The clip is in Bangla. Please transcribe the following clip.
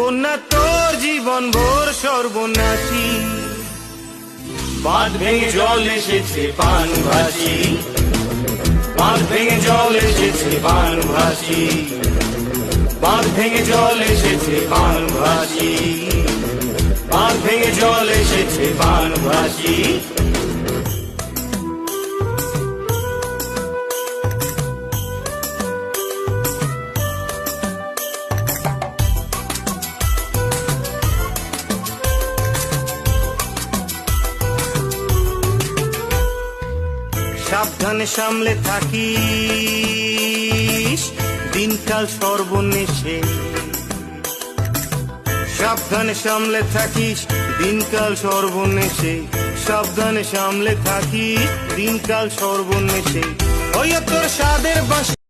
কন্যা তোর জীবন ভোর সর্বনাশী। বাঁধ ভেঙে জল এসেছে পান ভাসি, বাঁধ ভেঙে জল এসেছে পান ভাসি, বাঁধ ভেঙে জল এসেছে পান ভাসি, বাঁধ ভেঙে জল এসেছে পান ভাসি। সাবধানে সামলে থাকিস দিনকাল সর্বনেশে, সাবধানে সামলে থাকিস দিনকাল সর্বনেশে, সাবধানে সামলে থাকিস দিনকাল সর্বনেশে। ওই তোর সাদের বাঁশি